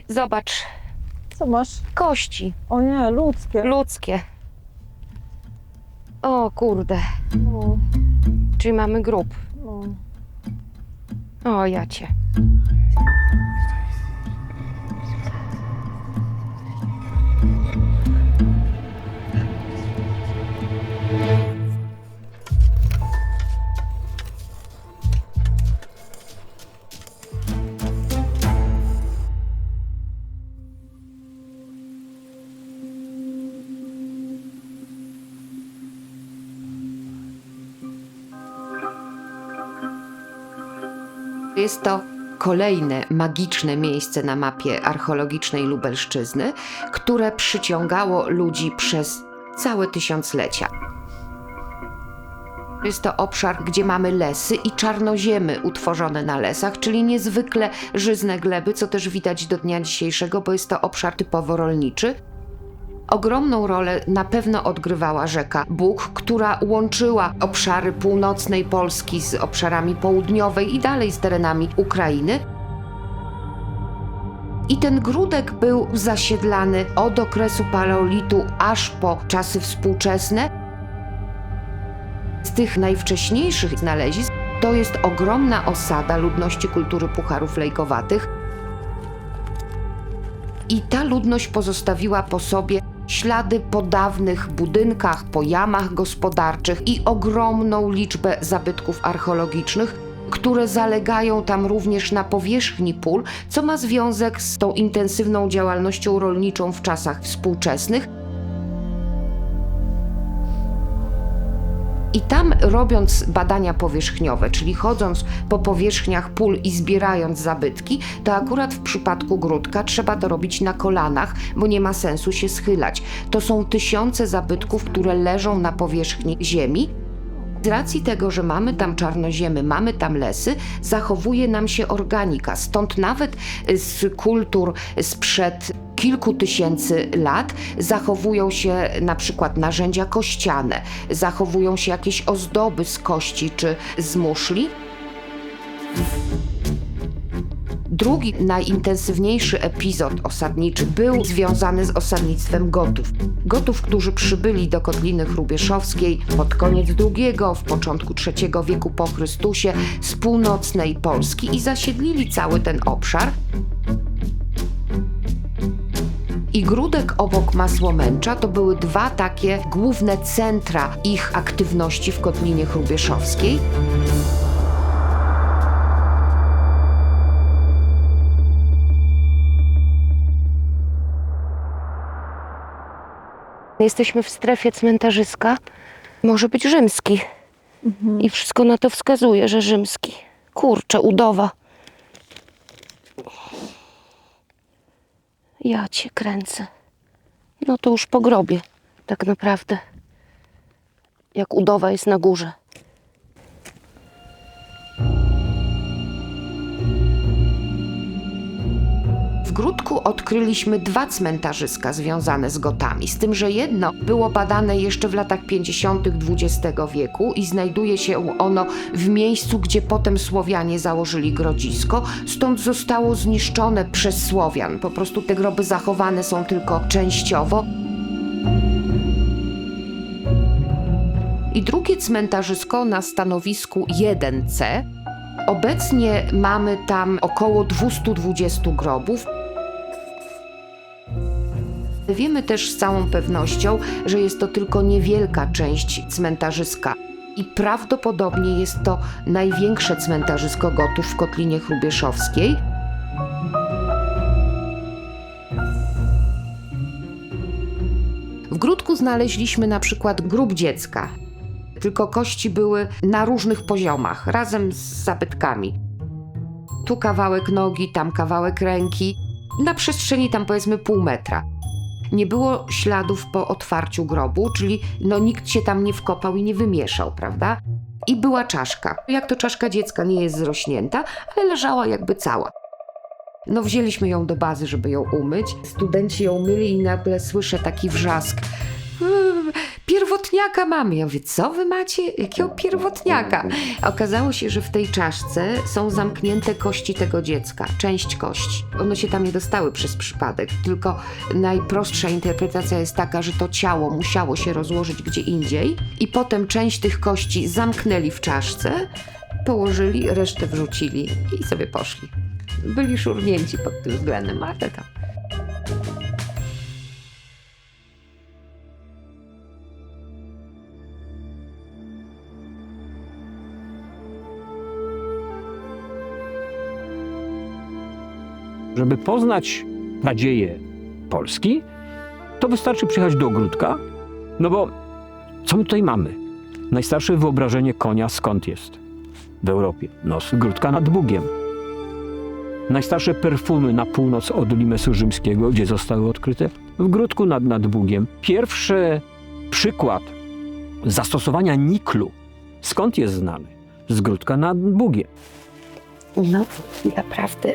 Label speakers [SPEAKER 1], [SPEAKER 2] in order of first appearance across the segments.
[SPEAKER 1] Zobacz,
[SPEAKER 2] Co masz?
[SPEAKER 1] kości
[SPEAKER 2] O nie, ludzkie.
[SPEAKER 1] ludzkie. O kurde,
[SPEAKER 2] No,
[SPEAKER 1] czyli mamy grób.
[SPEAKER 2] no.
[SPEAKER 1] O jacie.
[SPEAKER 3] Jest to kolejne magiczne miejsce na mapie archeologicznej Lubelszczyzny, które przyciągało ludzi przez całe tysiąclecia. Jest to obszar, gdzie mamy lesy i czarnoziemy utworzone na lesach, czyli niezwykle żyzne gleby, co też widać do dnia dzisiejszego, bo jest to obszar typowo rolniczy. Ogromną rolę na pewno odgrywała rzeka Bug, która łączyła obszary północnej Polski z obszarami południowej i dalej z terenami Ukrainy. I ten Gródek był zasiedlany od okresu paleolitu aż po czasy współczesne. Z tych najwcześniejszych znalezisk to jest ogromna osada ludności kultury Pucharów Lejkowatych. I ta ludność pozostawiła po sobie ślady po dawnych budynkach, po jamach gospodarczych i ogromną liczbę zabytków archeologicznych, które zalegają tam również na powierzchni pól, co ma związek z tą intensywną działalnością rolniczą w czasach współczesnych. I tam, robiąc badania powierzchniowe, czyli chodząc po powierzchniach pól i zbierając zabytki, to akurat w przypadku Gródka trzeba to robić na kolanach, bo nie ma sensu się schylać. To są tysiące zabytków, które leżą na powierzchni ziemi. Z racji tego, że mamy tam czarnoziemy, mamy tam lesy, zachowuje nam się organika. Stąd nawet z kultur sprzed kilku tysięcy lat zachowują się na przykład narzędzia kościane, zachowują się jakieś ozdoby z kości czy z muszli. Drugi, najintensywniejszy epizod osadniczy był związany z osadnictwem Gotów. Gotów, którzy przybyli do Kotliny Hrubieszowskiej pod koniec II, w początku III wieku po Chrystusie z północnej Polski i zasiedlili cały ten obszar. I Gródek obok Masłomęcza to były dwa takie główne centra ich aktywności w Kotlinie Hrubieszowskiej.
[SPEAKER 1] Jesteśmy w strefie cmentarzyska. Może być rzymski. I wszystko na to wskazuje, że rzymski. Kurczę, udowa. Ja cię kręcę. No to już po grobie, tak naprawdę. Jak udowa jest na górze.
[SPEAKER 3] W Gródku odkryliśmy dwa cmentarzyska związane z Gotami, z tym, że jedno było badane jeszcze w latach 50. XX wieku i znajduje się ono w miejscu, gdzie potem Słowianie założyli grodzisko, stąd zostało zniszczone przez Słowian. Po prostu te groby zachowane są tylko częściowo. I drugie cmentarzysko na stanowisku 1C. Obecnie mamy tam około 220 grobów. Wiemy też z całą pewnością, że jest to tylko niewielka część cmentarzyska i prawdopodobnie jest to największe cmentarzysko Gotów w Kotlinie Hrubieszowskiej. W Gródku znaleźliśmy na przykład grób dziecka, tylko kości były na różnych poziomach, razem z zabytkami. Tu kawałek nogi, tam kawałek ręki, na przestrzeni tam powiedzmy pół metra. Nie było śladów po otwarciu grobu, czyli nikt się tam nie wkopał i nie wymieszał, prawda? I była czaszka. Jak to czaszka dziecka nie jest zrośnięta, ale leżała jakby cała. Wzięliśmy ją do bazy, żeby ją umyć. Studenci ją myli i nagle słyszę taki wrzask. Pierwotnie pierwotniaka mamy. Ja mówię, co wy macie? Jakiego pierwotniaka? Okazało się, że w tej czaszce są zamknięte kości tego dziecka, część kości. One się tam nie dostały przez przypadek, tylko najprostsza interpretacja jest taka, że to ciało musiało się rozłożyć gdzie indziej i potem część tych kości zamknęli w czaszce, położyli, resztę wrzucili i sobie poszli. Byli szurnięci pod tym względem, ale tam.
[SPEAKER 4] Żeby poznać nadzieję Polski, to wystarczy przyjechać do ogródka, no bo co my tutaj mamy? Najstarsze wyobrażenie konia skąd jest w Europie? No z ogródka nad Bugiem. Najstarsze perfumy na północ od Limesu rzymskiego, gdzie zostały odkryte? W ogródku nad Bugiem. Pierwszy przykład zastosowania niklu skąd jest znany? Z ogródka nad Bugiem.
[SPEAKER 1] No, naprawdę.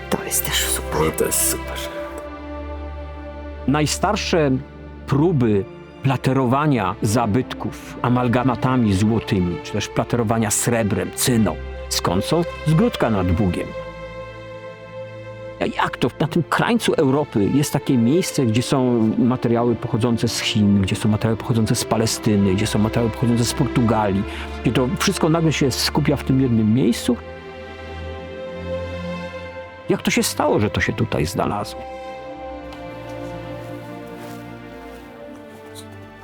[SPEAKER 1] To jest też super.
[SPEAKER 4] No to jest super. Najstarsze próby platerowania zabytków amalgamatami złotymi, czy też platerowania srebrem, cyną, skąd są? Z ogródka nad Bugiem. A jak to? Na tym krańcu Europy jest takie miejsce, gdzie są materiały pochodzące z Chin, gdzie są materiały pochodzące z Palestyny, gdzie są materiały pochodzące z Portugalii, gdzie to wszystko nagle się skupia w tym jednym miejscu. Jak to się stało, że to się tutaj znalazło?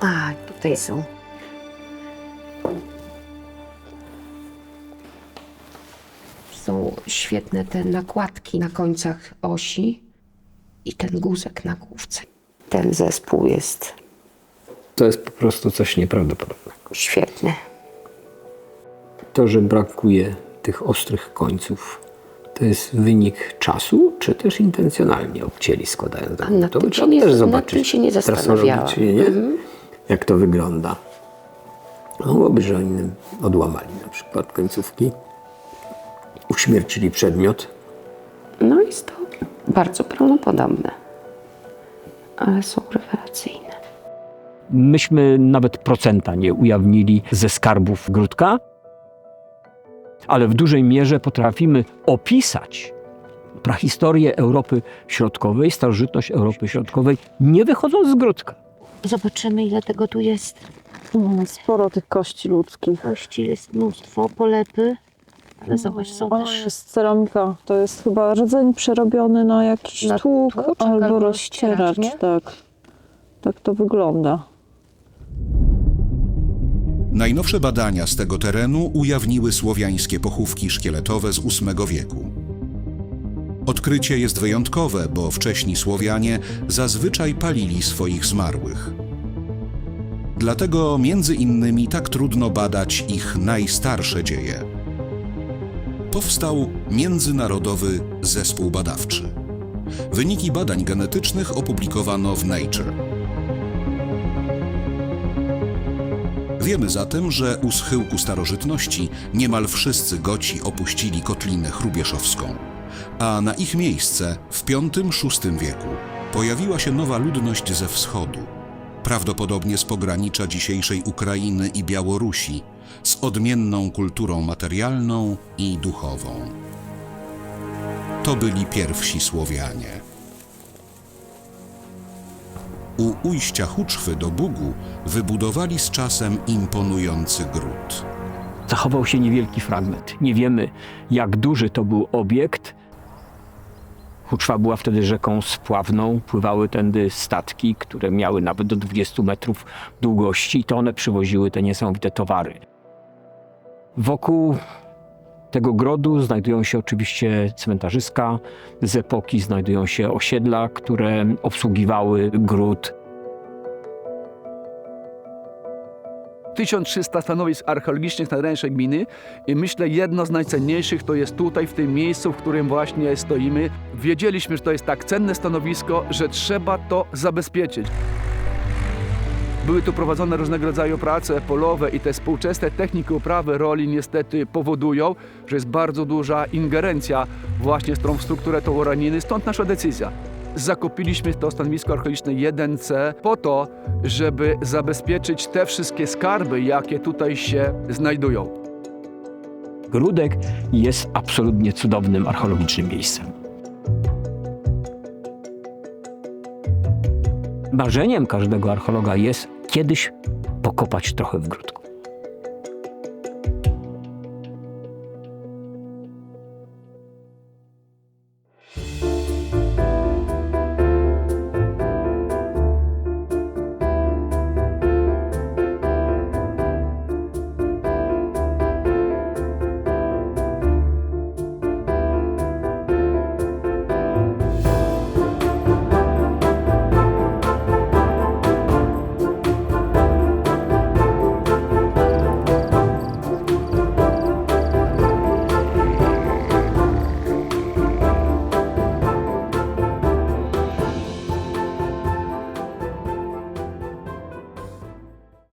[SPEAKER 1] A, tutaj są.
[SPEAKER 3] Są świetne te nakładki na końcach osi i ten guzek na główce.
[SPEAKER 1] Ten zespół jest
[SPEAKER 4] To jest po prostu coś nieprawdopodobnego.
[SPEAKER 1] świetny.
[SPEAKER 4] To, że brakuje tych ostrych końców, to jest wynik czasu, czy też intencjonalnie obcięli składając do
[SPEAKER 1] nad
[SPEAKER 4] to
[SPEAKER 1] tym
[SPEAKER 4] by
[SPEAKER 1] się
[SPEAKER 4] trzeba
[SPEAKER 1] nie-
[SPEAKER 4] też
[SPEAKER 1] nad
[SPEAKER 4] zobaczyć.
[SPEAKER 1] tym się nie
[SPEAKER 4] trasować,
[SPEAKER 1] zastanawiałam.
[SPEAKER 4] czy nie? Jak to wygląda. Mogłoby, że oni odłamali na przykład końcówki, uśmiercili przedmiot.
[SPEAKER 1] No jest to bardzo prawdopodobne. Ale są rewelacyjne.
[SPEAKER 4] Myśmy nawet procenta nie ujawnili ze skarbów Gródka, ale w dużej mierze potrafimy opisać prahistorię Europy Środkowej, starożytność Europy Środkowej, nie wychodząc z Gródka.
[SPEAKER 1] Zobaczymy, ile tego tu jest.
[SPEAKER 2] Sporo tych kości ludzkich.
[SPEAKER 1] Kości jest mnóstwo, polepy. Ale zobacz, są
[SPEAKER 2] To
[SPEAKER 1] też...
[SPEAKER 2] jest ceramika. To jest chyba rdzeń przerobiony na jakiś
[SPEAKER 1] Na
[SPEAKER 2] tłuk
[SPEAKER 1] tłuczek
[SPEAKER 2] albo
[SPEAKER 1] albo
[SPEAKER 2] rozcieracz.
[SPEAKER 1] rozcieracz, nie?
[SPEAKER 2] Tak. Tak to wygląda.
[SPEAKER 5] Najnowsze badania z tego terenu ujawniły słowiańskie pochówki szkieletowe z VIII wieku. Odkrycie jest wyjątkowe, bo wcześni Słowianie zazwyczaj palili swoich zmarłych. Dlatego między innymi tak trudno badać ich najstarsze dzieje. Powstał Międzynarodowy Zespół Badawczy. Wyniki badań genetycznych opublikowano w Nature. Wiemy zatem, że u schyłku starożytności niemal wszyscy Goci opuścili Kotlinę Hrubieszowską, a na ich miejsce w V-VI wieku pojawiła się nowa ludność ze wschodu, prawdopodobnie z pogranicza dzisiejszej Ukrainy i Białorusi, z odmienną kulturą materialną i duchową. To byli pierwsi Słowianie. U ujścia Huczwy do Bugu wybudowali z czasem imponujący gród.
[SPEAKER 4] Zachował się niewielki fragment. Nie wiemy, jak duży to był obiekt. Huczwa była wtedy rzeką spławną. Pływały tędy statki, które miały nawet do 20 metrów długości i to one przywoziły te niesamowite towary. Wokół tego grodu znajdują się oczywiście cmentarzyska. Z epoki znajdują się osiedla, które obsługiwały gród.
[SPEAKER 6] 1300 stanowisk archeologicznych na terenie gminy i myślę, jedno z najcenniejszych to jest tutaj, w tym miejscu, w którym właśnie stoimy. Wiedzieliśmy, że to jest tak cenne stanowisko, że trzeba to zabezpieczyć. Były tu prowadzone różnego rodzaju prace polowe i te współczesne techniki uprawy roli niestety powodują, że jest bardzo duża ingerencja właśnie w strukturę tołoraniny, stąd nasza decyzja. zakupiliśmy to stanowisko archeologiczne 1C po to, żeby zabezpieczyć te wszystkie skarby, jakie tutaj się znajdują.
[SPEAKER 4] Gródek jest absolutnie cudownym archeologicznym miejscem. Marzeniem każdego archeologa jest kiedyś pokopać trochę w Gródku.